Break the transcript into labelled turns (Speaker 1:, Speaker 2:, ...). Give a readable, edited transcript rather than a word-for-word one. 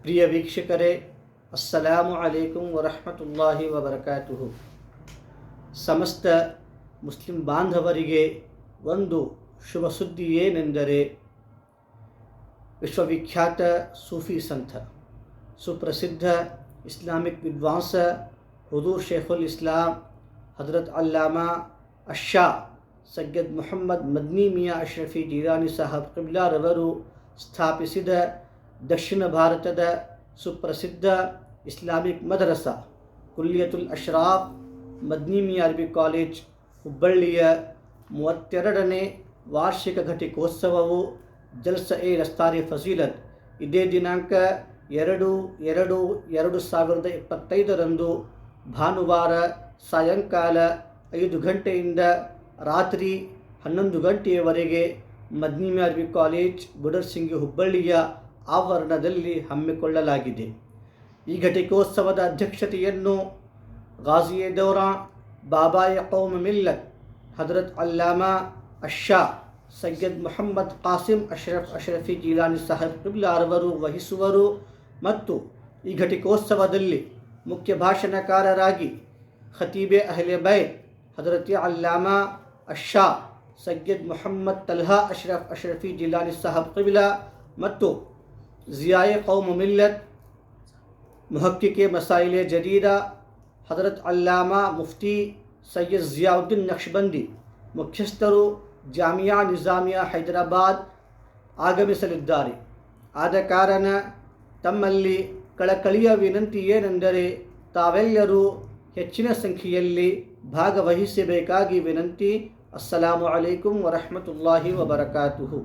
Speaker 1: ಪ್ರಿಯ ವೀಕ್ಷಕರೇ, ಅಸ್ಸಲಾಮು ಅಲೈಕುಂ ವರಹಮತುಲ್ಲಾಹಿ ವಬರಕಾತುಹು. ಸಮಸ್ತ ಮುಸ್ಲಿಂ ಬಾಂಧವರಿಗೆ ಒಂದು ಶುಭ ಸುದ್ದಿ ಏನೆಂದರೆ, ವಿಶ್ವವಿಖ್ಯಾತ ಸೂಫಿ ಸಂತ, ಸುಪ್ರಸಿದ್ಧ ಇಸ್ಲಾಮಿಕ್ ವಿದ್ವಾಂಸ ಹುದೂರ್ ಶೇಖುಲ್ ಇಸ್ಲಾಂ ಹಜರತ್ ಅಲ್ಲಾಮಾ ಅಶ್ಶಾ ಸೈಯದ್ ಮುಹಮ್ಮದ್ ಮದ್ನಿ ಮಿಯಾ ಅಶ್ರಫಿ ಜೀಲಾನಿ ಸಾಹಬ್ ಕಿಬ್ಲಾರವರು ಸ್ಥಾಪಿಸಿದ ದಕ್ಷಿಣ ಭಾರತದ ಸುಪ್ರಸಿದ್ಧ ಇಸ್ಲಾಮಿಕ್ ಮದರಸಾ ಕುಲ್ಲಿಯತುಲ್ ಅಶ್ರಾಫ್ ಮದ್ನಿ ಮಿಯಾ ಅರಬಿ ಕಾಲೇಜ್ ಹುಬ್ಬಳ್ಳಿಯ 32ನೇ ವಾರ್ಷಿಕ ಘಟಿಕೋತ್ಸವವು ಜಲ್ಸ-ಎ ರಸ್ತಾರಿ ಫಜೀಲತ್ ಇದೇ ದಿನಾಂಕ 2/2/2025 ಭಾನುವಾರ ಸಾಯಂಕಾಲ 5 ಗಂಟೆಯಿಂದ ರಾತ್ರಿ 11 ಗಂಟೆಯವರೆಗೆ ಮದ್ನಿ ಮಿಯಾ ಅರಬಿ ಕಾಲೇಜ್ ಬುಡರ್ಸಿಂಗಿ ಹುಬ್ಬಳ್ಳಿಯ ಆವರಣದಲ್ಲಿ ಹಮ್ಮಿಕೊಳ್ಳಲಾಗಿದೆ. ಈ ಘಟಿಕೋತ್ಸವದ ಅಧ್ಯಕ್ಷತೆಯನ್ನು ಗಾಜಿಯೆ ದೌರಾ ಬಾಬಾಯ ಕೌಮ್ ಮಿಲ್ಲತ್ ಹಜರತ್ ಅಲ್ಲಾಮಾ ಅಶ್ಶಾ ಸೈಯದ್ ಮುಹಮ್ಮದ್ ಕಾಸಿಂ ಅಶ್ರಫಿ ಜೀಲಾನಿ ಸಾಹಬ್ ಕಿಬ್ಲಾರವರು ವಹಿಸುವರು ಮತ್ತು ಈ ಘಟಿಕೋತ್ಸವದಲ್ಲಿ ಮುಖ್ಯ ಭಾಷಣಕಾರರಾಗಿ ಖತೀಬೆ ಅಹ್ಲೆ ಬೈತ್ ಹಜರತ್ ಅಲ್ಲಾಮಾ ಅಶ್ಶಾ ಸೈಯದ್ ಮುಹಮ್ಮದ್ ತಲ್ಹಾ ಅಶ್ರಫಿ ಜೀಲಾನಿ ಸಾಹಬ್ ಕಿಬ್ಲಾ ಮತ್ತು ಜಿಯಾಯೆ ಕೌಮ್ ಮಿಲ್ಲತ್ ಮುಹಕ್ಕಿಕೆ ಮಸಾಯಿಲೆ ಜದೀದ ಹಜರತ್ ಅಲ್ಲಾಮಾ ಮುಫ್ತಿ ಸೈಯದ್ ಜಿಯಾವುದ್ದೀನ್ ನಕ್ಷಬಂದಿ ಮುಖ್ಯಸ್ಥರು ಜಾಮಿಯಾ ನಿಜಾಮಿಯಾ ಹೈದರಾಬಾದ್ ಆಗಮಿಸಲಿದ್ದಾರೆ. ಆದ ಕಾರಣ ತಮ್ಮಲ್ಲಿ ಕಳಕಳಿಯ ವಿನಂತಿ ಏನೆಂದರೆ, ತಾವೆಲ್ಲರೂ ಹೆಚ್ಚಿನ ಸಂಖ್ಯೆಯಲ್ಲಿ ಭಾಗವಹಿಸಬೇಕಾಗಿ ವಿನಂತಿ. ಅಸ್ಸಲಾಮು ಅಲೈಕುಂ ವರಹಮತುಲ್ಲಾಹಿ ವಬರಕಾತುಹು.